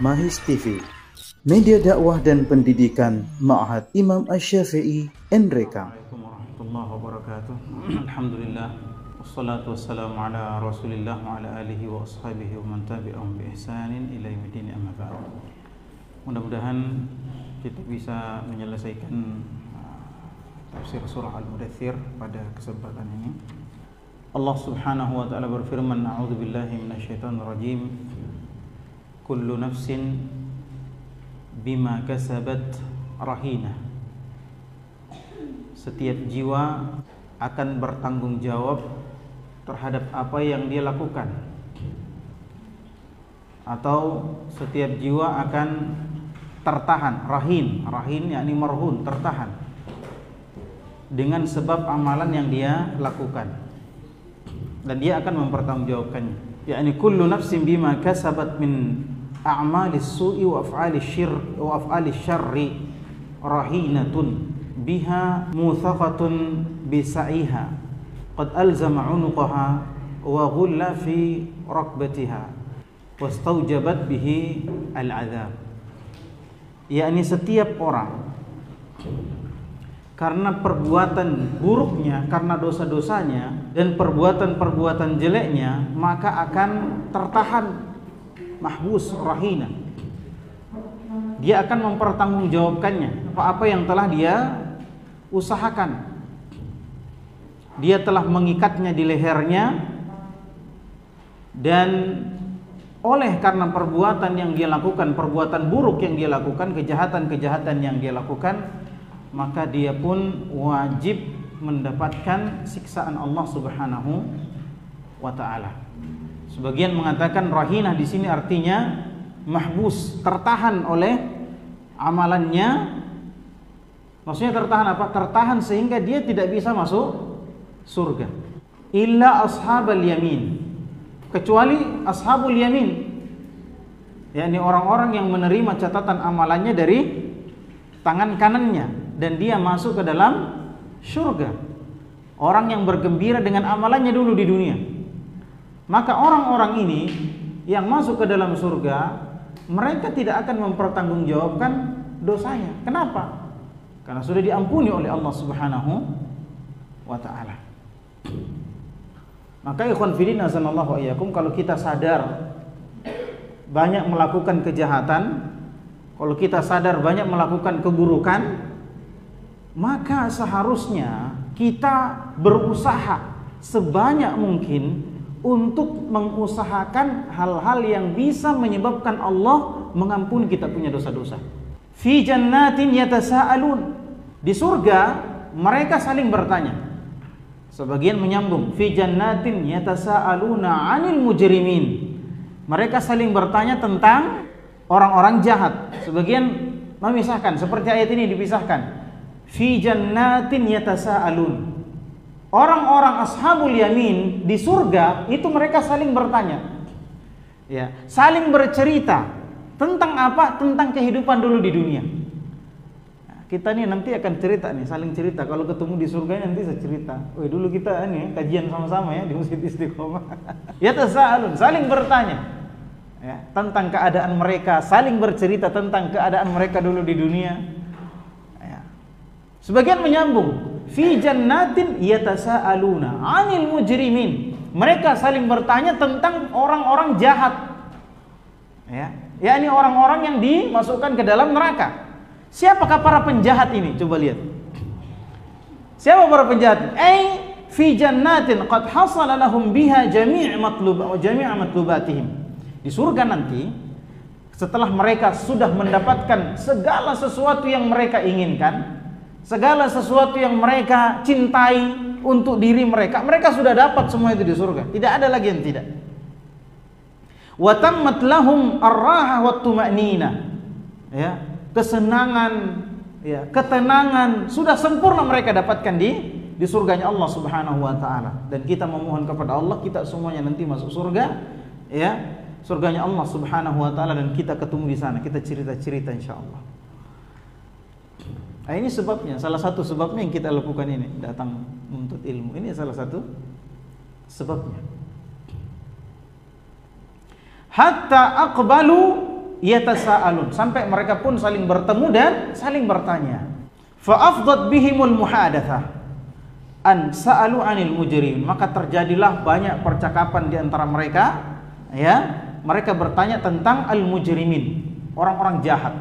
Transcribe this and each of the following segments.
Mahis TV, media dakwah dan pendidikan Ma'had Imam Asy-Syafi'i Nrekang. Assalamualaikum warahmatullahi wabarakatuh. Alhamdulillah, wassalatu wassalamu ala Rasulillah wa ala alihi wa ashabihi wa man tabi'ahum bi ihsanin ila yaumil amma ba'd. Mudah-mudahan kita bisa menyelesaikan tafsir surah Al-Mudaththir pada kesempatan ini. Allah Subhanahu wa taala berfirman, a'udzubillahi minasyaitonir rajim. Kullu nafsin bima kasabat rahina. Setiap jiwa akan bertanggung jawab terhadap apa yang dia lakukan. Atau setiap jiwa akan tertahan, rahin yakni marhun, tertahan dengan sebab amalan yang dia lakukan. Dan dia akan mempertanggungjawabkannya. Yakni kullu nafsin bima kasabat min a'malis su'i wa af'alis syarri rahinatun biha muthaqatun bisa'iha qad alzama 'unuqaha wa ghulla fi raqbatiha wastaujabat bihi al-'adzab. Yakni setiap orang karena perbuatan buruknya, karena dosa-dosanya dan perbuatan-perbuatan jeleknya, maka akan tertahan, mahbus, rahina. Dia akan mempertanggungjawabkannya apa yang telah dia usahakan. Dia telah mengikatnya di lehernya, dan oleh karena perbuatan yang dia lakukan, perbuatan buruk yang dia lakukan, kejahatan-kejahatan yang dia lakukan, maka dia pun wajib mendapatkan siksaan Allah Subhanahu wa taala. Sebagian mengatakan rahinah di sini artinya mahbus, tertahan oleh amalannya. Maksudnya tertahan apa? Tertahan sehingga dia tidak bisa masuk surga. Illa ashabal yamin, kecuali ashabul yamin, yakni orang-orang yang menerima catatan amalannya dari tangan kanannya dan dia masuk ke dalam surga. Orang yang bergembira dengan amalannya dulu di dunia. Maka orang-orang ini yang masuk ke dalam surga, mereka tidak akan mempertanggungjawabkan dosanya. Kenapa? Karena sudah diampuni oleh Allah Subhanahu wa taala. Maka ikhwan fillah azanallahu wa iyyakum, kalau kita sadar banyak melakukan kejahatan, kalau kita sadar banyak melakukan keburukan, maka seharusnya kita berusaha sebanyak mungkin untuk mengusahakan hal-hal yang bisa menyebabkan Allah mengampuni kita punya dosa-dosa. Fi jannatin yatasaalun, di surga mereka saling bertanya. Sebagian menyambung, fi jannatin yatasaaluna 'anil mujrimin. Mereka saling bertanya tentang orang-orang jahat. Sebagian memisahkan, seperti ayat ini dipisahkan. Fi jannatin yatasaalun. Orang-orang ashabul yamin di surga itu mereka saling bertanya, ya, saling bercerita tentang apa? Tentang kehidupan dulu di dunia. Nah, kita nih nanti akan cerita nih, saling cerita. Kalau ketemu di surga nanti saya cerita. Woi, dulu kita ini kajian sama-sama ya di Masjid Istiqomah. Yatasaalun, saling bertanya, ya, tentang keadaan mereka, saling bercerita tentang keadaan mereka dulu di dunia. Ya. Sebagian menyambung, fi jannatin yatasaaluna 'anil mujrimin. Mereka saling bertanya tentang orang-orang jahat. Ya, yakni orang-orang yang dimasukkan ke dalam neraka. Siapakah para penjahat ini? Coba lihat. Siapa para penjahat? Fi jannatin qad hasala lahum biha jami' matlubatihim. Di surga nanti, setelah mereka sudah mendapatkan segala sesuatu yang mereka inginkan, segala sesuatu yang mereka cintai untuk diri mereka, mereka sudah dapat semua itu di surga. Tidak ada lagi yang tidak. Wa tammat lahum ar-raha wat tuma'nina. Ya, kesenangan, ya, ketenangan sudah sempurna mereka dapatkan di surganya Allah Subhanahu wa taala. Dan kita memohon kepada Allah kita semuanya nanti masuk surga, ya, surganya Allah Subhanahu wa taala, dan kita ketemu di sana, kita cerita-cerita insyaallah. Nah, ini sebabnya, salah satu sebabnya yang kita lakukan ini, datang menuntut ilmu. Ini salah satu sebabnya. Hatta aqbalu yatasaalun, sampai mereka pun saling bertemu dan saling bertanya. Fa afdat bihimul muhadatsah an sa'alu 'anil mujrimin, maka terjadilah banyak percakapan di antara mereka, ya. Mereka bertanya tentang al-mujrimin, orang-orang jahat.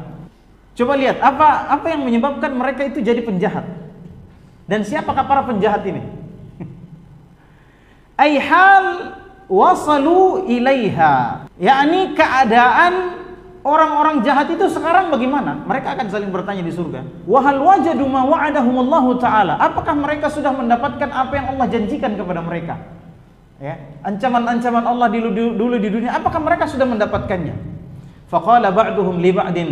Coba lihat apa yang menyebabkan mereka itu jadi penjahat. Dan siapakah para penjahat ini? Ai hal wasalu ilaiha, yakni keadaan orang-orang jahat itu sekarang bagaimana? Mereka akan saling bertanya di surga. Wa hal wajadu ma wa'adahumullahu ta'ala, apakah mereka sudah mendapatkan apa yang Allah janjikan kepada mereka? Ya, ancaman-ancaman Allah dulu di dunia, apakah mereka sudah mendapatkannya? Faqala ba'duhum li ba'din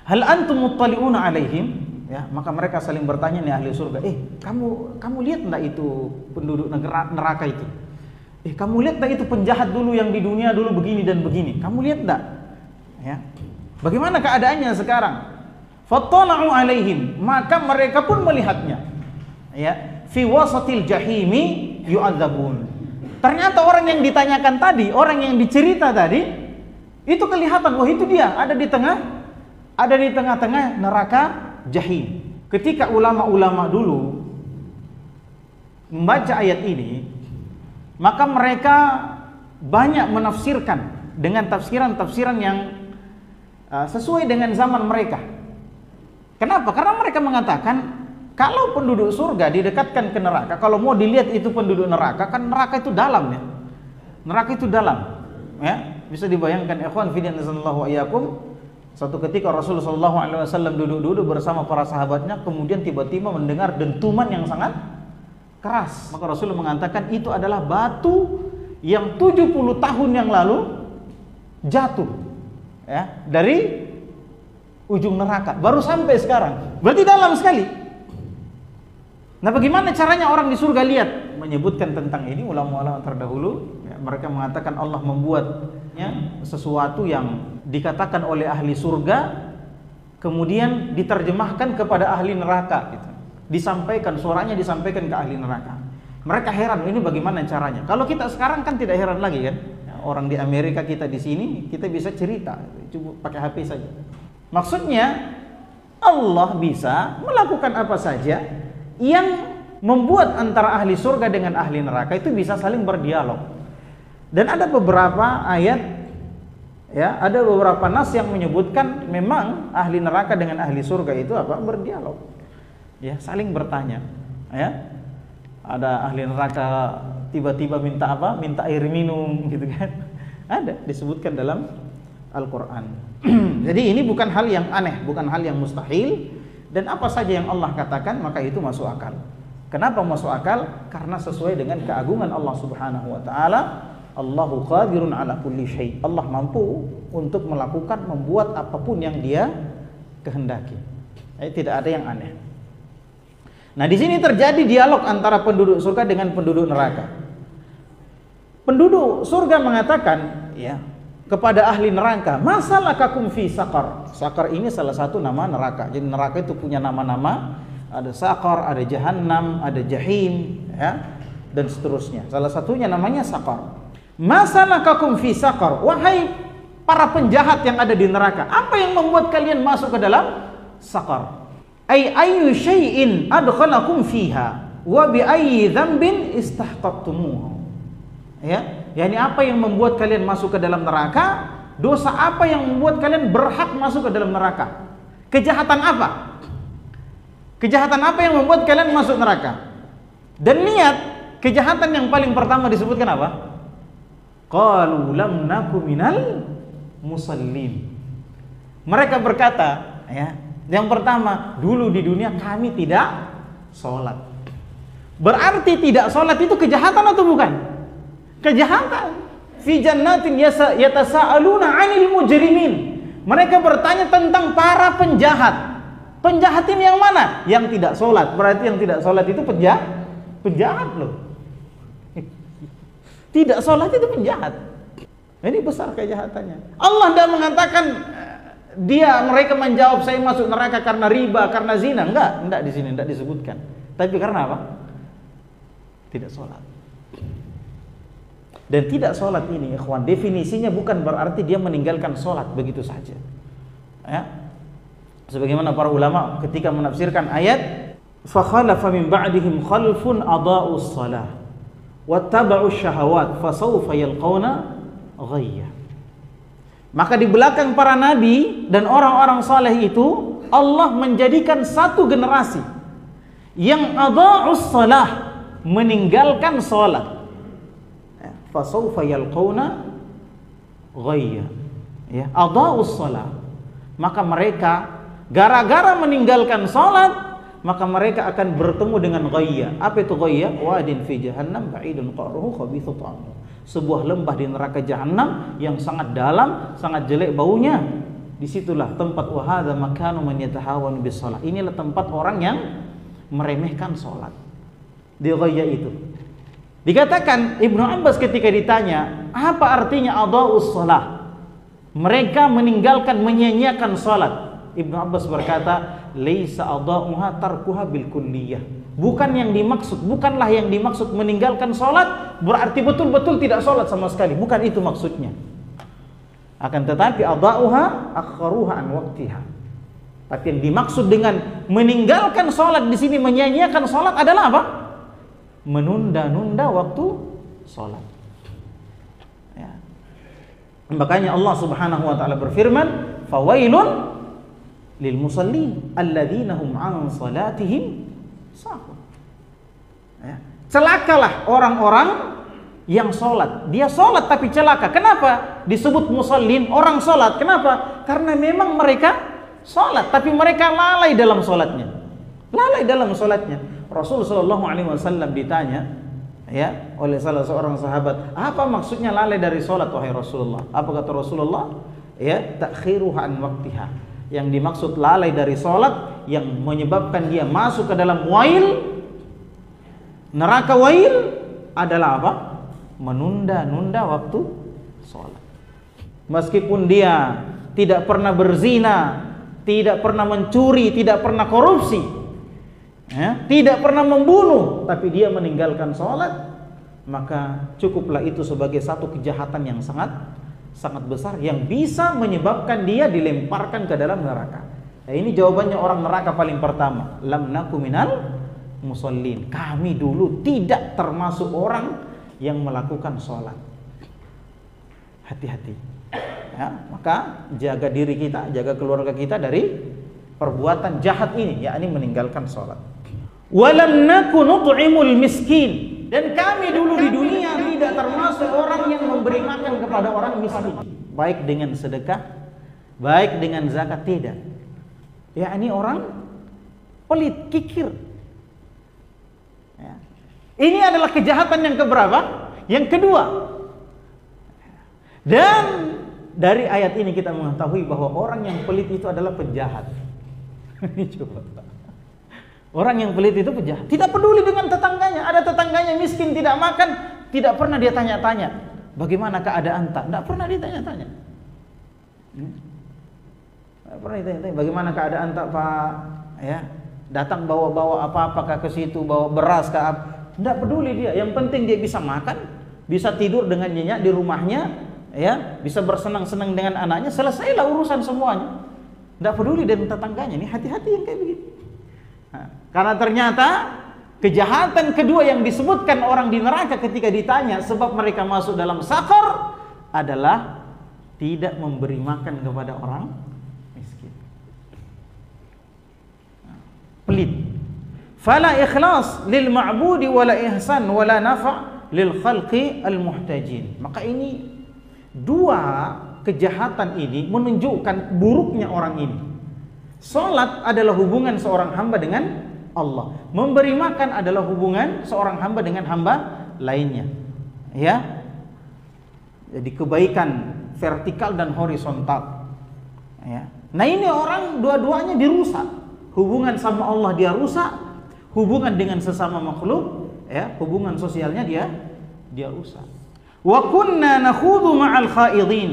hal antum muttali'una alaihim, ya, maka mereka saling bertanya nih ahli surga, kamu lihat enggak itu penduduk neraka itu? Kamu lihat enggak itu penjahat dulu yang di dunia dulu begini dan begini? Kamu lihat enggak? Ya. Bagaimana keadaannya sekarang? Fattala'u alaihim, maka mereka pun melihatnya. Ya, fi wasatil jahimi yu'adzabun. Ternyata orang yang ditanyakan tadi, orang yang dicerita tadi, itu kelihatan, wah itu dia, ada di tengah-tengah neraka jahim. Ketika ulama-ulama dulu membaca ayat ini, maka mereka banyak menafsirkan dengan tafsiran-tafsiran yang sesuai dengan zaman mereka. Kenapa? Karena mereka mengatakan kalau penduduk surga didekatkan ke neraka, kalau mau dilihat itu penduduk neraka, kan neraka itu dalam, ya. Neraka itu dalam, ya. Bisa dibayangkan ikhwan fillah sallallahu iyyakum, suatu ketika Rasulullah sallallahu alaihi wasallam duduk-duduk bersama para sahabatnya, kemudian tiba-tiba mendengar dentuman yang sangat keras. Maka Rasulullah mengatakan itu adalah batu yang 70 tahun yang lalu jatuh, ya, dari ujung neraka, baru sampai sekarang. Berarti dalam sekali. Nah, bagaimana caranya orang di surga lihat? Menyebutkan tentang ini ulama-ulama terdahulu, ya, mereka mengatakan Allah membuatnya sesuatu yang dikatakan oleh ahli surga, kemudian diterjemahkan kepada ahli neraka, gitu. Suaranya disampaikan ke ahli neraka. Mereka heran, ini bagaimana caranya? Kalau kita sekarang kan tidak heran lagi, kan? Ya, orang di Amerika, kita di sini, kita bisa cerita, coba pakai HP saja. Maksudnya Allah bisa melakukan apa saja yang membuat antara ahli surga dengan ahli neraka itu bisa saling berdialog. Dan ada beberapa ayat, ya, ada beberapa nas yang menyebutkan memang ahli neraka dengan ahli surga itu berdialog, ya, saling bertanya, ya. Ada ahli neraka tiba-tiba minta air minum, gitu kan. Ada disebutkan dalam Al-Qur'an. Jadi ini bukan hal yang aneh, bukan hal yang mustahil. Dan apa saja yang Allah katakan maka itu masuk akal. Kenapa masuk akal? Karena sesuai dengan keagungan Allah Subhanahu wa taala. Allahu qadirun ala kulli syai. Allah mampu untuk melakukan, membuat apapun yang Dia kehendaki. Tidak ada yang aneh. Nah, di sini terjadi dialog antara penduduk surga dengan penduduk neraka. Penduduk surga mengatakan, ya, kepada ahli neraka, masalakakum fi saqar. Saqar ini salah satu nama neraka. Jadi neraka itu punya nama-nama, ada saqar, ada jahannam, ada jahim, ya, dan seterusnya. Salah satunya namanya saqar. Masalakakum fi saqar, wahai para penjahat yang ada di neraka, apa yang membuat kalian masuk ke dalam saqar? Ayyu syai'in adkhalakum fiha wa bi ayyi dzambin istahqaqtumuhu. Ya, yakni apa yang membuat kalian masuk ke dalam neraka? Dosa apa yang membuat kalian berhak masuk ke dalam neraka? Kejahatan apa? Kejahatan apa yang membuat kalian masuk neraka? Dan lihat, kejahatan yang paling pertama disebutkan apa? Qalu lam naku minal musallin. Mereka berkata, ya, yang pertama, dulu di dunia kami tidak sholat. Berarti tidak sholat itu kejahatan atau bukan? Kejahatan. Fi jannatin yatasaaluna 'anil mujrimin. Mereka bertanya tentang para penjahat. Penjahat ini yang mana? Yang tidak sholat. Berarti yang tidak sholat itu penjahat loh. Tidak sholat itu penjahat. Ini besar kejahatannya. Allah tidak mengatakan mereka menjawab saya masuk neraka karena riba, karena zina. Enggak di sini, enggak disebutkan. Tapi karena apa? Tidak sholat. Dan tidak sholat ini, ikhwan, definisinya bukan berarti dia meninggalkan sholat begitu saja. Ya. Sebagaimana para ulama ketika menafsirkan ayat, فَخَلَفَ مِنْ بَعْدِهِمْ خَلْفٌ أَضَاءُوا الصَّلَاةَ وَاتَّبَعُوا الشَّهَوَاتِ فَسَوْفَ يَلْقَوْنَ غَيًّا. Maka di belakang para nabi dan orang-orang saleh itu, Allah menjadikan satu generasi yang adha'us shalah, meninggalkan salat. Fasawfa yalqawna ghayya. Ya, adha'us shalah. Maka mereka gara-gara meninggalkan salat, maka mereka akan bertemu dengan ghayya. Apa itu ghayya? Wadin fi jahannam ba'idun qaruhu khabithu ta'amuhu. Sebuah lembah di neraka jahanam yang sangat dalam, sangat jelek baunya. Disitulah tempat wahada makanu man yatahawanu bis shalah. Inilah tempat orang yang meremehkan salat. Di ghayya itu. Dikatakan Ibnu Abbas ketika ditanya, apa artinya adha'us shalah? Mereka meninggalkan, menyia-nyiakan salat. Ibnu Abbas berkata, laisa adha'uha tarkuha bil kulliyah. Bukan yang dimaksud, bukanlah yang dimaksud meninggalkan salat berarti betul-betul tidak salat sama sekali. Bukan itu maksudnya. Akan tetapi adha'uha akharuha an waqtiha. Tapi yang dimaksud dengan meninggalkan salat di sini, menyia-nyiakan salat adalah apa? Menunda-nunda waktu salat. Ya. Makanya Allah Subhanahu wa taala berfirman, "Fawailun lil musallin alladzina hum 'an salatihim sahun." Ya. Celakalah orang-orang yang salat. Dia salat tapi celaka. Kenapa disebut musallin, orang salat? Kenapa? Karena memang mereka salat tapi mereka lalai dalam salatnya. Lalai dalam salatnya. Rasul sallallahu alaihi wasallam ditanya ya oleh salah seorang sahabat, apa maksudnya lalai dari salat wahai Rasulullah? Apa kata Rasulullah? Ya, ta'khiruha an waqtiha. Yang dimaksud lalai dari salat yang menyebabkan dia masuk ke dalam wail, neraka wail, adalah apa? Menunda-nunda waktu salat. Meskipun dia tidak pernah berzina, tidak pernah mencuri, tidak pernah korupsi, ya, tidak pernah membunuh, tapi dia meninggalkan sholat, maka cukuplah itu sebagai satu kejahatan yang sangat besar yang bisa menyebabkan dia dilemparkan ke dalam neraka. Nah, ini jawabannya orang neraka paling pertama, lam naku minal musallin. Kami dulu tidak termasuk orang yang melakukan sholat. Hati-hati. Ya, maka jaga diri kita, jaga keluarga kita dari perbuatan jahat ini, yakni meninggalkan sholat. Walam naku nut'imul miskin. Dan kami dulu di dunia tidak termasuk orang yang memberi makan kepada orang miskin, baik dengan sedekah, baik dengan zakat, tidak. Yakni orang pelit, kikir. Ya. Ini adalah kejahatan yang keberapa? Yang kedua. Dan dari ayat ini kita mengetahui bahwa orang yang pelit itu adalah penjahat. Coba. Orang yang pelit itu penjahat, tidak peduli dengan tetangganya. Ada tetangganya miskin, tidak makan, tidak pernah dia tanya-tanya bagaimana keadaan tak. Tidak pernah dia tanya-tanya. Tidak pernah dia tanya-tanya bagaimana keadaan tak, Pak. Ya, datang bawa-bawa apa-apa ke situ, bawa beras ke apa. Tidak peduli dia. Yang penting dia bisa makan, bisa tidur dengan nyenyak di rumahnya, ya, bisa bersenang-senang dengan anaknya. Selesailah urusan semuanya. Tidak peduli dengan tetangganya. Ini hati-hati yang kayak begitu. Nah, karena ternyata kejahatan kedua yang disebutkan orang di neraka ketika ditanya sebab mereka masuk dalam sakar adalah tidak memberi makan kepada orang miskin. Pelit. Fala ikhlas lil ma'budi wala ihsan wala nafa' lil khalqi al muhtajin. Maka ini dua kejahatan ini menunjukkan buruknya orang ini. Salat adalah hubungan seorang hamba dengan Allah. Memberi makan adalah hubungan seorang hamba dengan hamba lainnya. Ya. Jadi kebaikan vertikal dan horizontal. Ya. Nah, ini orang dua-duanya dirusak. Hubungan sama Allah dia rusak, hubungan dengan sesama makhluk, ya, hubungan sosialnya dia rusak. Wa kunna nakhudhu ma'al khaidin.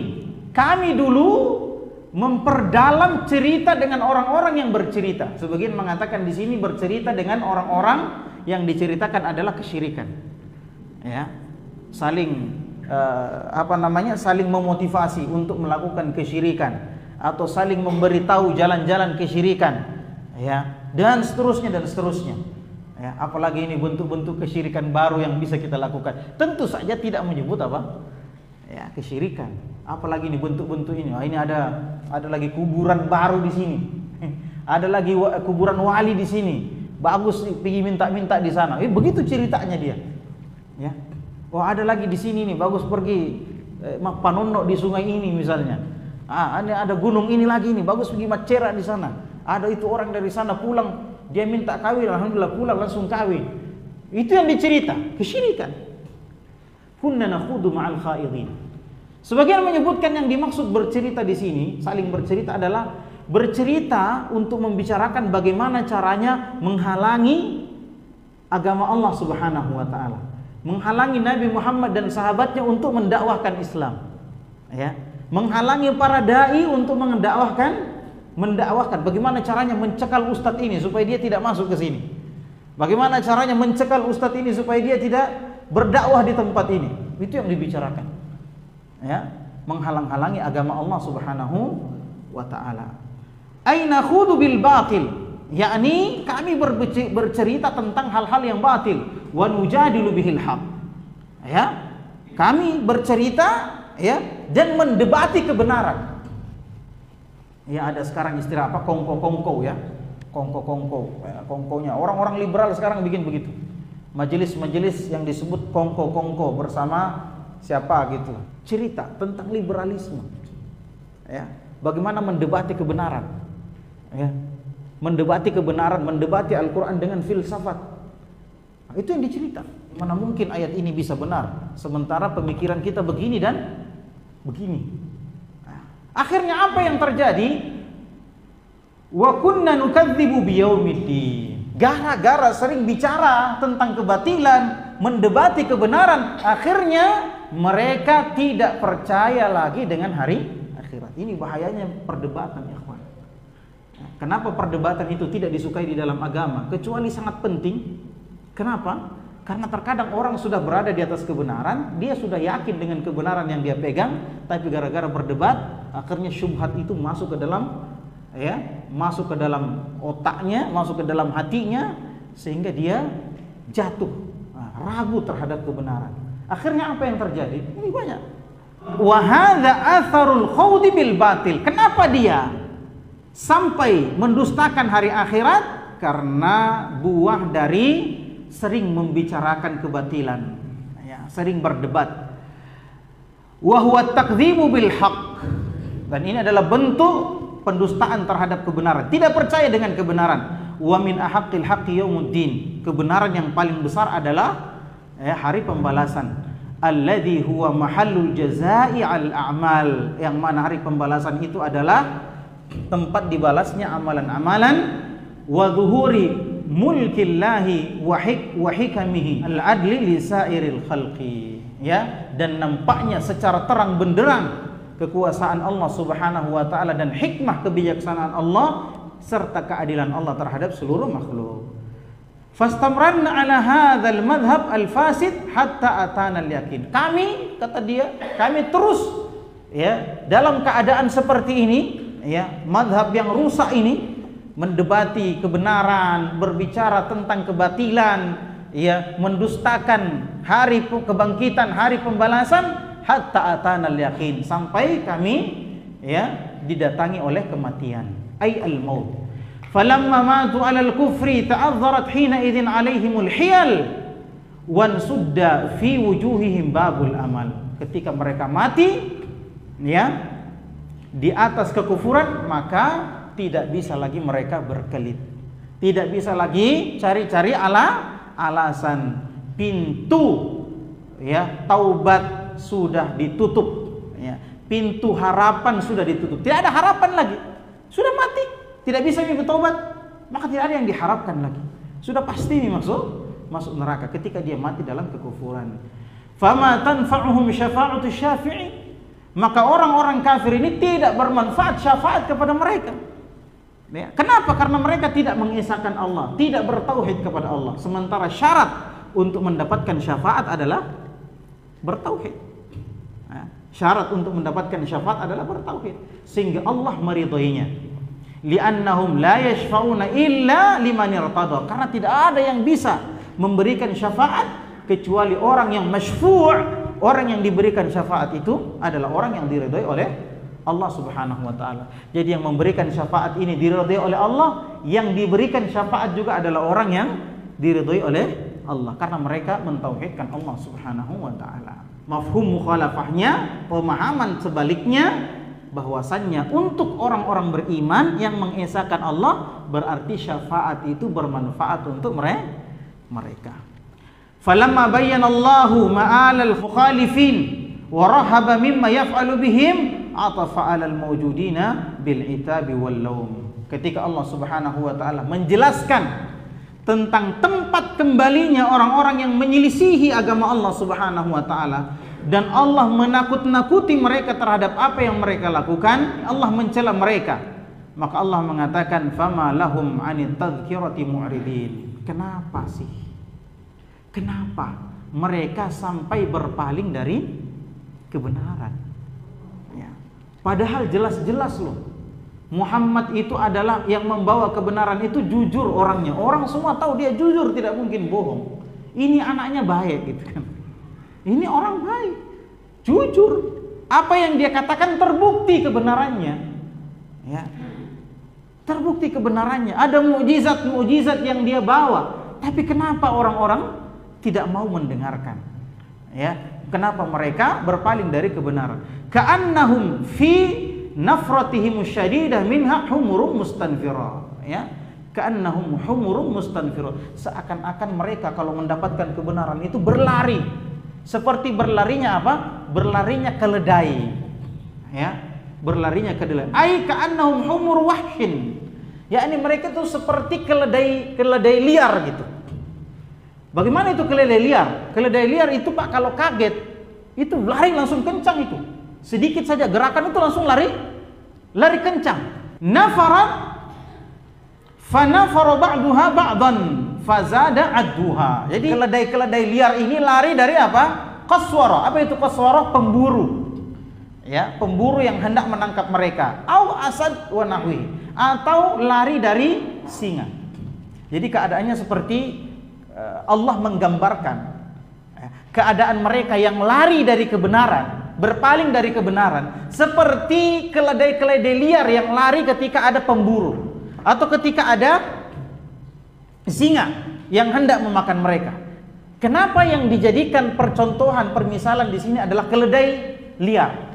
Kami dulu memperdalam cerita dengan orang-orang yang bercerita. Sebagian mengatakan di sini bercerita dengan orang-orang yang diceritakan adalah kesyirikan. Ya. Saling saling memotivasi untuk melakukan kesyirikan atau saling memberitahu jalan-jalan kesyirikan, ya, dan seterusnya. Ya, apalagi ini bentuk-bentuk kesyirikan baru yang bisa kita lakukan. Tentu saja tidak menyebut apa? Ya, kesyirikan. Apalagi ini bentuk-bentuk ini. Ini ada lagi kuburan baru di sini. Ada lagi kuburan wali di sini. Bagus nih, pergi minta-minta di sana. Begitu ceritanya dia. Ya. Oh, ada lagi di sini nih, bagus pergi Panono di sungai ini misalnya. Ada gunung ini lagi nih, bagus pergi Macera di sana. Ada itu orang dari sana pulang, dia minta kawin, alhamdulillah pulang langsung kawin. Itu yang dicerita, kesyirikan. Kunna nakhudu ma'al khaidin. Sebagian menyebutkan yang dimaksud bercerita di sini, saling bercerita adalah bercerita untuk membicarakan bagaimana caranya menghalangi agama Allah Subhanahu wa taala, menghalangi Nabi Muhammad dan sahabatnya untuk mendakwahkan Islam. Ya, menghalangi para dai untuk mendakwahkan bagaimana caranya mencekal ustadz ini supaya dia tidak masuk ke sini. Bagaimana caranya mencekal ustadz ini supaya dia tidak berdakwah di tempat ini. Itu yang dibicarakan. Ya, menghalang-halangi agama Allah Subhanahu wa taala. Aina khudu bil batil, yakni kami bercerita tentang hal-hal yang batil, wa nujadilu bihil haq. Ya, kami bercerita, ya, dan mendebati kebenaran. Ya, ada sekarang istilah apa? Kongko-kongko, ya. Kongko-kongko. Ya, kongkonya orang-orang liberal sekarang bikin begitu. Majelis-majelis yang disebut kongko-kongko bersama siapa gitu. Cerita tentang liberalisme. Ya, bagaimana mendebati kebenaran. Ya. Mendebati kebenaran, mendebati Al-Qur'an dengan filsafat. Nah, itu yang dicerita. Mana mungkin ayat ini bisa benar sementara pemikiran kita begini dan begini. Akhirnya apa yang terjadi? Wa kunna nukadzibu biyaumiddin. Gara-gara sering bicara tentang kebatilan, mendebati kebenaran, akhirnya mereka tidak percaya lagi dengan hari akhirat. Ini bahayanya perdebatan, ya kawan. Kenapa perdebatan itu tidak disukai di dalam agama? Kecuali sangat penting. Kenapa? Karena terkadang orang sudah berada di atas kebenaran, dia sudah yakin dengan kebenaran yang dia pegang, tapi gara-gara berdebat, akhirnya syubhat itu masuk ke dalam, ya, masuk ke dalam otaknya, masuk ke dalam hatinya, sehingga dia jatuh, ragu terhadap kebenaran. Akhirnya apa yang terjadi? Ini banyak. Wa hadza atharul khawdi bil batil. Kenapa dia sampai mendustakan hari akhirat? Karena buah dari sering membicarakan kebatilan, ya, sering berdebat. Wa huwa takdzibu bil haqq. Dan ini adalah bentuk pendustaan terhadap kebenaran, tidak percaya dengan kebenaran. Wa min ahaqqil haqqi yaumuddin. Kebenaran yang paling besar adalah, ya, hari pembalasan. Alladzi huwa mahallul jazaa'i al a'mal. Yang mana hari pembalasan itu adalah tempat dibalasnya amalan-amalan. Wa zuhuri mulkillahi wa hikamihi al-adli li sairil khalqi, ya, dan nampaknya secara terang benderang kekuasaan Allah Subhanahu wa taala dan hikmah kebijaksanaan Allah serta keadilan Allah terhadap seluruh makhluk. Fastamranna ala hadzal madhhab al-fasid hatta atana al-yaqin. Kami, kata dia, kami terus, ya, dalam keadaan seperti ini, ya, madhab yang rusak ini, mendebati kebenaran, berbicara tentang kebatilan, ya, mendustakan hari kebangkitan, hari pembalasan, hatta atanal yaqin, sampai kami, ya, didatangi oleh kematian, ay al maut. Falamma matu alal kufri ta'azzarat hina idzin alaihimul hiyal wan sudda fi wujuhihim babul amal. Ketika mereka mati, ya, di atas kekufuran, maka tidak bisa lagi mereka berkelit, tidak bisa lagi cari-cari alasan. Pintu, ya, taubat sudah ditutup, ya, pintu harapan sudah ditutup, tidak ada harapan lagi, sudah mati, tidak bisa bertobat, maka tidak ada yang diharapkan lagi, sudah pasti masuk neraka ketika dia mati dalam kekufuran. Fama tanfa'uhum syafa'atu syafi'i, maka orang-orang kafir ini tidak bermanfaat syafaat kepada mereka. Ya, kenapa? Karena mereka tidak mengesahkan Allah, tidak bertauhid kepada Allah. Sementara syarat untuk mendapatkan syafaat adalah bertauhid. Syarat untuk mendapatkan syafaat adalah bertauhid, sehingga Allah meridhoinya. Li'annahum la yashfa'una illa liman irtada. Karena tidak ada yang bisa memberikan syafaat kecuali orang yang masyfu'. Orang yang diberikan syafaat itu adalah orang yang diridhoi oleh Allah Subhanahu wa taala. Jadi yang memberikan syafaat ini diridhoi oleh Allah, yang diberikan syafaat juga adalah orang yang diridhoi oleh Allah karena mereka mentauhidkan Allah Subhanahu wa taala. Mafhum mukhalafahnya, pemahaman sebaliknya, bahwasannya untuk orang-orang beriman yang mengesahkan Allah berarti syafaat itu bermanfaat untuk mereka. Falamma bayyana Allahu ma'alal mukhalifin wa rahaba mimma yaf'alu bihim atafa 'alal mawjudina bil itabi wal laum. Ketika Allah Subhanahu wa taala menjelaskan tentang tempat kembalinya orang-orang yang menyelisihi agama Allah Subhanahu wa taala dan Allah menakut-nakuti mereka terhadap apa yang mereka lakukan, Allah mencela mereka. Maka Allah mengatakan fama lahum 'anit tadhkirati mu'ridin. Kenapa sih? Kenapa mereka sampai berpaling dari kebenaran? Ya. Padahal jelas-jelas loh, Muhammad itu adalah yang membawa kebenaran, itu jujur orangnya. Orang semua tahu dia jujur, tidak mungkin bohong. Ini anaknya baik gitu kan. Ini orang baik, jujur. Apa yang dia katakan terbukti kebenarannya. Ya. Terbukti kebenarannya. Ada mukjizat-mukjizat yang dia bawa. Tapi kenapa orang-orang tidak mau mendengarkan? Ya, kenapa mereka berpaling dari kebenaran? Ka'annahum fi nafratihim syadidah minha humurum mustanfira. Ya, ka'annahum humurum mustanfira. Seakan-akan mereka kalau mendapatkan kebenaran itu berlari. Seperti berlarinya apa? Berlarinya keledai. Ya, berlarinya keledai. Ai ka'annahum humur wahshin. Yakni mereka itu seperti keledai liar gitu. Bagaimana itu keledai liar? Keledai liar itu Pak kalau kaget itu lari langsung kencang itu. Sedikit saja gerakan itu langsung lari kencang. Nafarat fanafara ba'duha ba'dan fazada adduha. Jadi keledai liar ini lari dari apa? Qaswara. Apa itu qaswara? Pemburu. Ya, pemburu yang hendak menangkap mereka. Au asad wa nahwi. Atau lari dari singa. Jadi keadaannya seperti Allah menggambarkan keadaan mereka yang lari dari kebenaran, berpaling dari kebenaran, seperti keledai-keledai liar yang lari ketika ada pemburu atau ketika ada singa yang hendak memakan mereka. Kenapa yang dijadikan percontohan, permisalan di sini adalah keledai liar?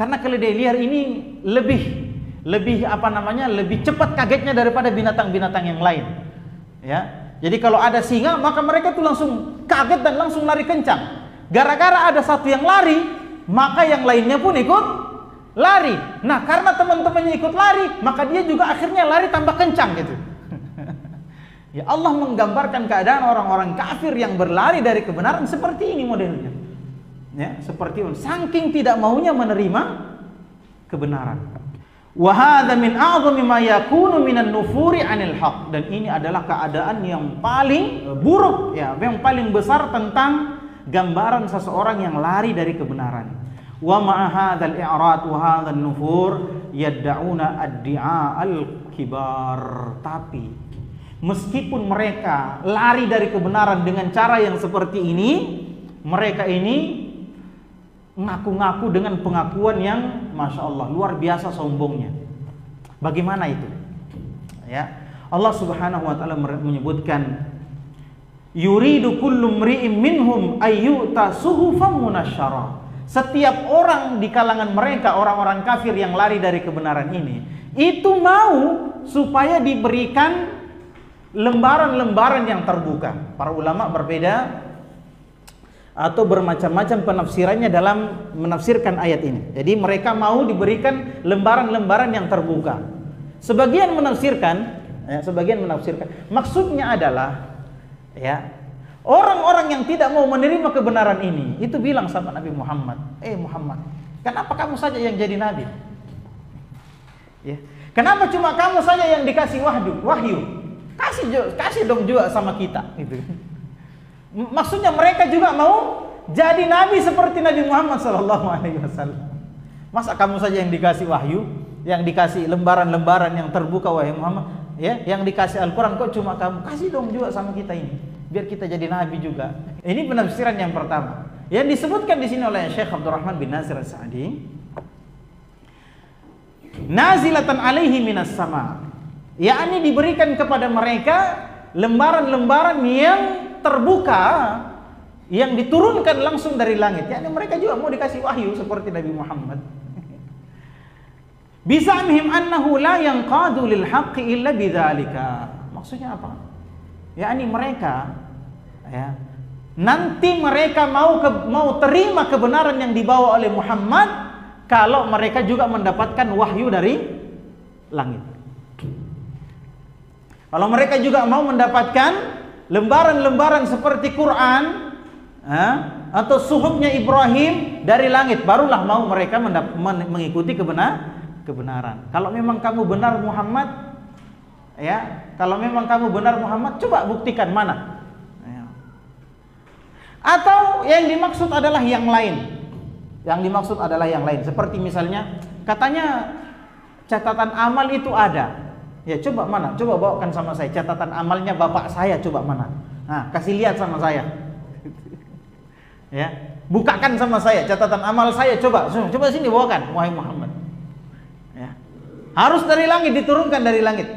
Karena keledai liar ini lebih cepat kagetnya daripada binatang-binatang yang lain. Ya. Jadi kalau ada singa, maka mereka tuh langsung kaget dan langsung lari kencang. Gara-gara ada satu yang lari, maka yang lainnya pun ikut lari. Nah, karena teman-temannya ikut lari, maka dia juga akhirnya lari tambah kencang gitu. Ya, Allah menggambarkan keadaan orang-orang kafir yang berlari dari kebenaran seperti ini modelnya. Ya, seperti ini. Saking tidak maunya menerima kebenaran. Wa hadza min a'zami ma yakunu minan nufuri 'anil haq. Dan ini adalah keadaan yang paling buruk, ya, yang paling besar tentang gambaran seseorang yang lari dari kebenaran. Wa ma'a hadzal i'rad wa hadzal nufur yad'una ad-di'a al-kibar. Tapi meskipun mereka lari dari kebenaran dengan cara yang seperti ini, mereka ini ngaku-ngaku dengan pengakuan yang Masya Allah luar biasa sombongnya. Bagaimana itu? Ya, Allah Subhanahu wa taala menyebutkan yuridu kullu mri'in minhum ayyuta suhufan munasyara. Setiap orang di kalangan mereka, orang-orang kafir yang lari dari kebenaran ini, itu mau supaya diberikan lembaran-lembaran yang terbuka. Para ulama berbeda atau bermacam-macam penafsirannya dalam menafsirkan ayat ini. Jadi mereka mau diberikan lembaran-lembaran yang terbuka. Sebagian menafsirkan maksudnya adalah, ya, orang-orang yang tidak mau menerima kebenaran ini itu bilang sama Nabi Muhammad, Muhammad, kenapa kamu saja yang jadi nabi? Ya, kenapa cuma kamu saja yang dikasih wahyu? Kasih dong juga sama kita, gitu. Maksudnya mereka juga jadi nabi seperti Nabi Muhammad SAW. Masa kamu saja yang dikasih wahyu, yang dikasih lembaran-lembaran yang terbuka, wahai Muhammad, ya, yang dikasih Al-Quran, kok cuma kamu? Kasih dong juga sama kita ini, biar kita jadi nabi juga. Ini penafsiran yang pertama yang disebutkan di sini oleh Syekh Abdurrahman bin Nasir As-Sa'di. Nazilatan alaihi minas sama, yakni diberikan kepada mereka lembaran-lembaran yang terbuka, yang diturunkan langsung dari langit. Yakni mereka juga mau dikasih wahyu seperti Nabi Muhammad. Bizamhim annahu la yanqadu lil haqqi illa bidzalika. Maksudnya apa? Yakni mereka, ya, nanti mereka mau terima kebenaran yang dibawa oleh Muhammad kalau mereka juga mendapatkan wahyu dari langit. Kalau mereka juga mau mendapatkan lembaran-lembaran seperti Quran, atau suhufnya Ibrahim dari langit, barulah mau mereka mengikuti kebenaran. Kalau memang kamu benar Muhammad, ya, kalau memang kamu benar Muhammad, coba buktikan mana. Ya. Atau yang dimaksud adalah yang lain. Yang dimaksud adalah yang lain. Seperti misalnya, katanya catatan amal itu ada. Ya, coba mana? Coba bawakan sama saya catatan amalnya bapak saya, coba mana? Nah, kasih lihat sama saya. Ya, bukakan sama saya catatan amal saya, coba sini bawakan, wahai Muhammad. Ya. Harus dari langit, diturunkan dari langit.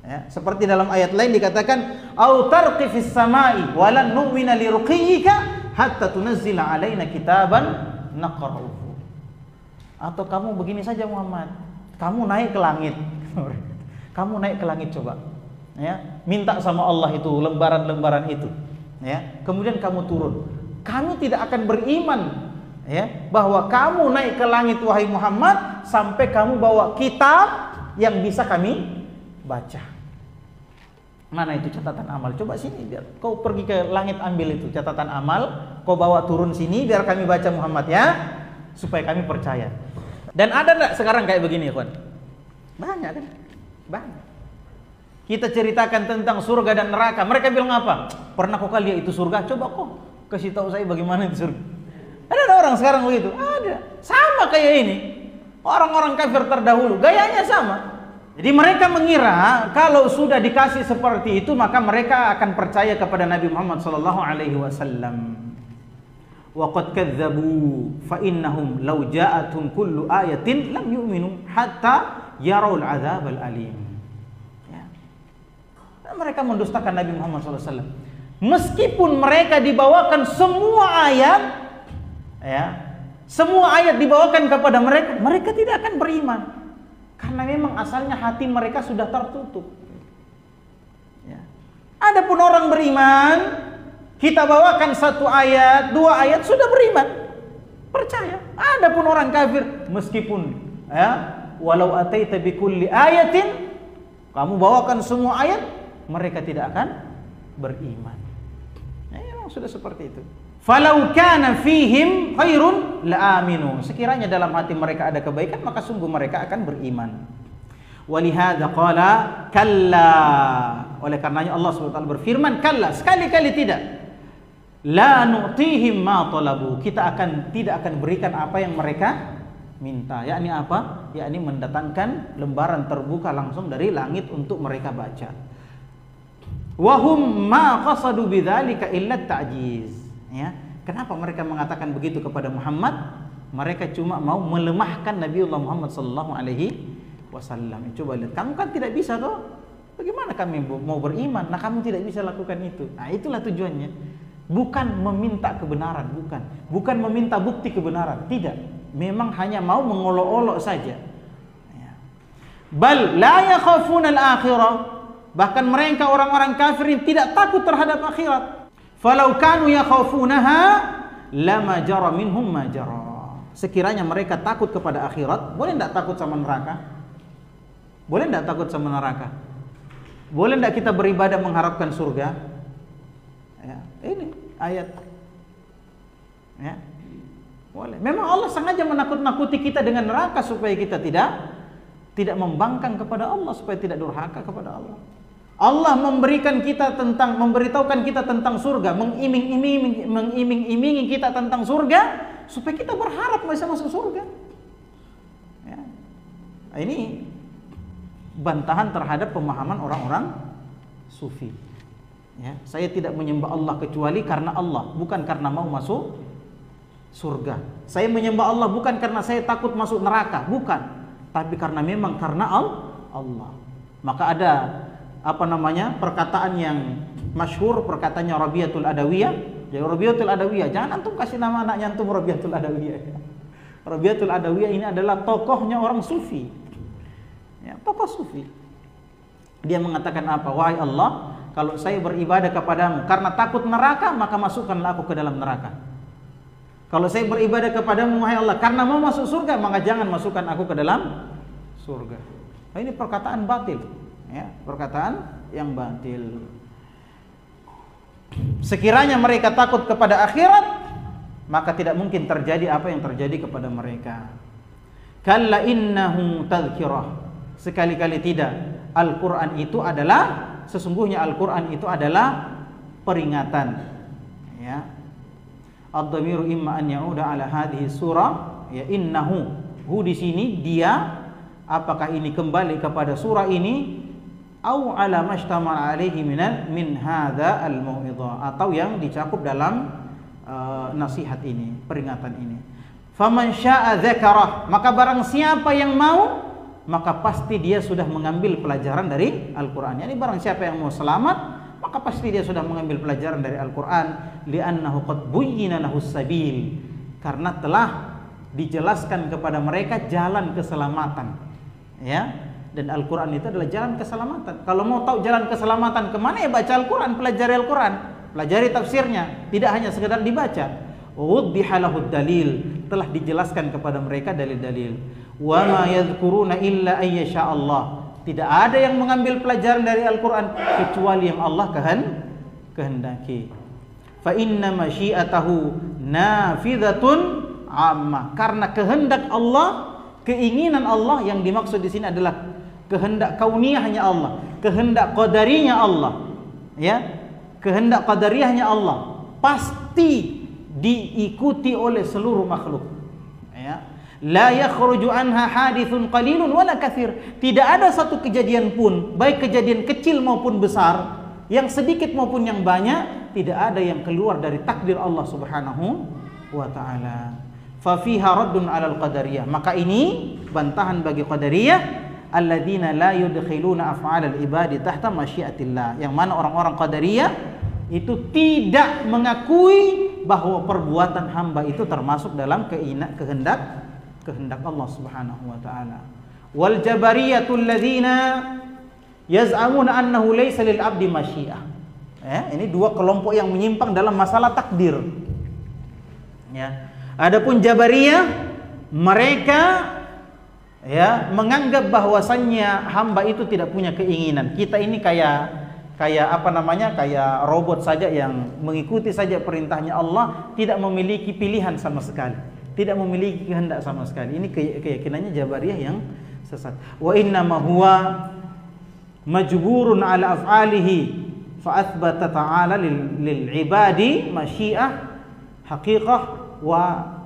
Ya, seperti dalam ayat lain dikatakan, "Au tarqi fis samai wa lan nu'mina liruqiyika hatta tunazzila alaina kitaban naqra'uhu." Atau kamu begini saja Muhammad, kamu naik ke langit. Kamu naik ke langit coba. Ya, minta sama Allah itu lembaran-lembaran itu. Ya, kemudian kamu turun. Kami tidak akan beriman, ya, bahwa kamu naik ke langit wahai Muhammad sampai kamu bawa kitab yang bisa kami baca. Mana itu catatan amal? Coba sini, biar kau pergi ke langit ambil itu catatan amal, kau bawa turun sini biar kami baca Muhammad, ya, supaya kami percaya. Dan ada enggak sekarang kayak begini, kawan? Banyak kan? Banyak. Kita ceritakan tentang surga dan neraka, mereka bilang apa? Pernah kau lihat itu surga? Coba kau kasih tahu saya bagaimana itu surga. Ada orang sekarang begitu? Ada. Sama kayak ini. Orang-orang kafir terdahulu, gayanya sama. Jadi mereka mengira kalau sudah dikasih seperti itu maka mereka akan percaya kepada Nabi Muhammad sallallahu alaihi wasallam. Wa qad kadzdzabu fa innahum law ja'atuhum kullu ayatin lam yu'minu hatta yaraul adzabal alim. Ya. Mereka mendustakan Nabi Muhammad SAW. Meskipun mereka dibawakan semua ayat, ya, semua ayat dibawakan kepada mereka, mereka tidak akan beriman. Karena memang asalnya hati mereka sudah tertutup. Ya. Adapun orang beriman, kita bawakan satu ayat, dua ayat, sudah beriman, percaya. Adapun orang kafir, meskipun, ya, walau ataita bikulli ayatin, kamu bawakan semua ayat, mereka tidak akan beriman. Ya, memang sudah seperti itu. Falau kana fihim khairun la aminu. Sekiranya dalam hati mereka ada kebaikan, maka sungguh mereka akan beriman. Walihada qala kalla. Oleh karenanya Allah SWT berfirman, kalla, sekali-kali tidak. La nu'tihim ma talabu. Kita tidak akan berikan apa yang mereka minta. Yakni apa? Yakni mendatangkan lembaran terbuka langsung dari langit untuk mereka baca. Wahum ma qasadu bidzalika illa ta'jiz. Ya, kenapa mereka mengatakan begitu kepada Muhammad? Mereka cuma mau melemahkan Nabiullah Muhammad sallallahu alaihi wasallam. Coba lihat, kamu kan tidak bisa toh? Bagaimana kami mau beriman? Nah, kamu tidak bisa lakukan itu. Nah, itulah tujuannya. Bukan meminta kebenaran, bukan meminta bukti kebenaran, tidak. Memang hanya mau mengolok-olok saja. Ya. Bal la yakhafuna al-akhirah. Bahkan mereka orang-orang kafir tidak takut terhadap akhirat. Falau kanu yakhafunaha lama jara minhum ma jara. Sekiranya mereka takut kepada akhirat, boleh enggak takut sama neraka? Boleh enggak takut sama neraka? Boleh enggak kita beribadah mengharapkan surga? Ya, ini ayat. Ya. Boleh. Memang Allah sengaja menakut-nakuti kita dengan neraka supaya kita tidak membangkang kepada Allah, supaya tidak durhaka kepada Allah. Allah memberitahukan kita tentang surga, mengiming-imingi kita tentang surga supaya kita berharap bisa masuk surga. Ya. Ini bantahan terhadap pemahaman orang-orang sufi. Ya, saya tidak menyembah Allah kecuali karena Allah, bukan karena mau masuk surga. Saya menyembah Allah bukan karena saya takut masuk neraka, bukan, tapi karena memang karena Allah. Maka ada perkataan yang masyhur, perkataannya Rabi'atul Adawiyah. Jadi Rabi'atul Adawiyah, jangan antum kasih nama anaknya antum Rabi'atul Adawiyah. Rabi'atul Adawiyah ini adalah tokohnya orang sufi. Ya, tokoh sufi. Dia mengatakan apa? Wahai Allah, kalau saya beribadah kepadamu karena takut neraka, maka masukkanlah aku ke dalam neraka. Kalau saya beribadah kepadamu, wahai Allah, karena mau masuk surga, maka jangan masukkan aku ke dalam surga. Nah, ini perkataan batil. Ya, perkataan yang batil. Sekiranya mereka takut kepada akhirat, maka tidak mungkin terjadi apa yang terjadi kepada mereka. Kalla innahu tadhkirah. Sekali-kali tidak. Al-Quran itu adalah, sesungguhnya Al-Quran itu adalah peringatan. Ya. Ad-dhamiru imma an ya'uda ala hadhihi surah, ya innahu. Hu di sini dia, apakah ini kembali kepada surah ini, au ala mashtama alaihi min hadza al-mau'izah, atau yang dicakup dalam nasihat ini, peringatan ini. Faman syaa'a dzakarah, maka barang siapa yang mau, maka pasti dia sudah mengambil pelajaran dari Al-Qur'an. Yani barang siapa yang mau selamat, maka pasti dia sudah mengambil pelajaran dari Al-Qur'an, li'annahu qad buyyina lahus sabil, karena telah dijelaskan kepada mereka jalan keselamatan. Ya. Dan Al-Quran itu adalah jalan keselamatan. Kalau mau tahu jalan keselamatan kemana, ya baca Al-Quran, pelajari Al-Quran, pelajari tafsirnya, tidak hanya sekedar dibaca. Wuddiha lahud dalil, telah dijelaskan kepada mereka dalil-dalil. Wa ma yadhkuruna illa ayyasha Allah. Tidak ada yang mengambil pelajaran dari Al-Quran kecuali yang Allah kehendaki. Fa inna masyiatahu nafidatun amma. Karena kehendak Allah, keinginan Allah yang dimaksud di sini adalah kehendak kauniyahnya Allah, kehendak qadariyahnya Allah, ya, kehendak qadariyahnya Allah pasti diikuti oleh seluruh makhluk. Ya, la yakhruju anha hadithun qalilun wala katsir. Tidak ada satu kejadian pun, baik kejadian kecil maupun besar, yang sedikit maupun yang banyak, tidak ada yang keluar dari takdir Allah Subhanahu wa taala. Fa fiha raddun 'alal qadariyah. Maka ini bantahan bagi qadariyah, alladzina la yudkhiluna af'alal ibadi tahta masyiatillah, yang mana orang-orang qadariyah itu tidak mengakui bahwa perbuatan hamba itu termasuk dalam kehendak Allah Subhanahu wa taala. Wal jabariyatul ladzina yaz'amuna annahu laysa lil abdi masyiah. Ini dua kelompok yang menyimpang dalam masalah takdir. Ya. Adapun Jabariyah, mereka menganggap bahwasannya hamba itu tidak punya keinginan. Kita ini kayak robot saja yang mengikuti saja perintahnya Allah, tidak memiliki pilihan sama sekali, tidak memiliki kehendak sama sekali. Ini keyakinannya Jabariyah yang sesat. Wa inna ma huwa majburun ala af'alihi fa athbata ta'ala lil ibadi masyiah haqiqah wa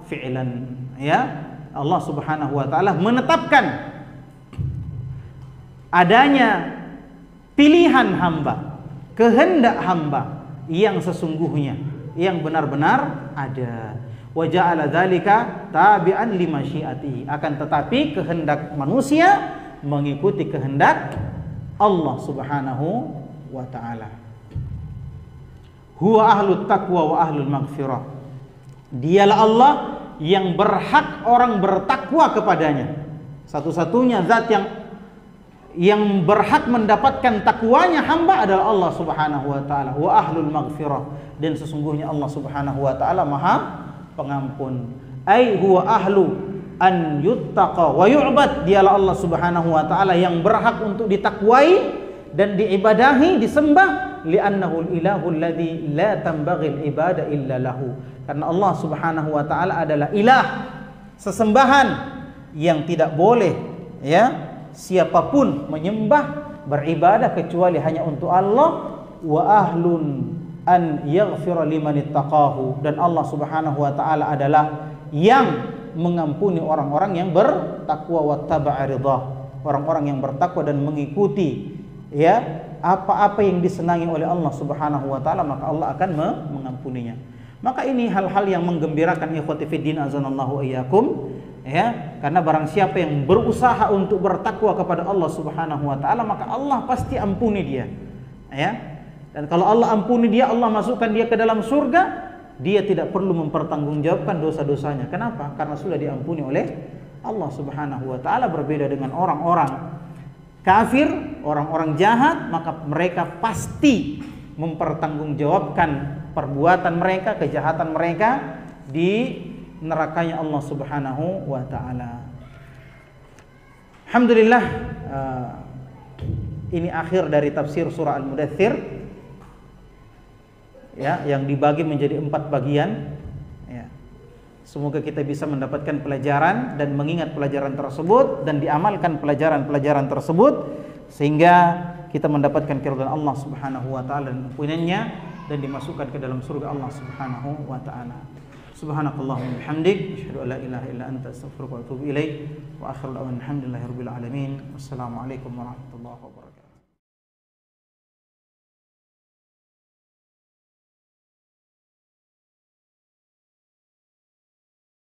fi'lan. Ya, Allah Subhanahu wa taala menetapkan adanya pilihan hamba, kehendak hamba yang sesungguhnya, yang benar-benar ada. Wa ja'ala dzalika tabi'an li masyiatihi. Akan tetapi kehendak manusia mengikuti kehendak Allah Subhanahu wa taala. Huwa ahlut taqwa wa ahlul maghfirah. Dialah Allah yang berhak orang bertakwa kepadanya. Satu-satunya zat yang berhak mendapatkan takwanya hamba adalah Allah Subhanahu wa taala. Wa ahlul maghfirah, dan sesungguhnya Allah Subhanahu wa taala Maha Pengampun. Ai huwa ahlu an yuttaqa wa yu'bad. Dialah Allah Subhanahu wa taala yang berhak untuk ditakwai dan diibadahi, disembah, li'annahu al-ilahu alladzi la tanbaghil ibadah illa lahu. Karena Allah Subhanahu wa taala adalah ilah, sesembahan yang tidak boleh siapapun menyembah beribadah kecuali hanya untuk Allah, wa ahlun an yaghfira liman ittaqahu, dan Allah Subhanahu wa taala adalah yang mengampuni orang-orang yang bertakwa, wattaba'a ridhah, orang-orang yang bertakwa dan mengikuti ya apa-apa yang disenangi oleh Allah Subhanahu wa taala, maka Allah akan mengampuninya. Maka ini hal-hal yang menggembirakan ikhwati fiddin azanallahu iyyakum, ya, karena barang siapa yang berusaha untuk bertakwa kepada Allah Subhanahu wa taala, maka Allah pasti ampuni dia. Ya. Dan kalau Allah ampuni dia, Allah masukkan dia ke dalam surga, dia tidak perlu mempertanggungjawabkan dosa-dosanya. Kenapa? Karena sudah diampuni oleh Allah Subhanahu wa taala. Berbeda dengan orang-orang kafir, orang-orang jahat, maka mereka pasti mempertanggungjawabkan perbuatan mereka, kejahatan mereka di nerakanya Allah Subhanahu wa taala. Alhamdulillah, ini akhir dari tafsir surah Al-Mudaththir, ya, yang dibagi menjadi 4 bagian, ya. Semoga kita bisa mendapatkan pelajaran dan mengingat pelajaran tersebut dan diamalkan pelajaran-pelajaran tersebut sehingga kita mendapatkan keridhaan Allah Subhanahu wa taala dan ampunannya dan dimasukkan ke dalam surga Allah Subhanahu wa taala. Subhanakallahumma bihamdik, asyhadu an la ilaha illa anta, astaghfiruka wa atubu ilaik. Wa akhiru da'wana alhamdulillahirabbil alamin. Wassalamualaikum warahmatullahi wabarakatuh.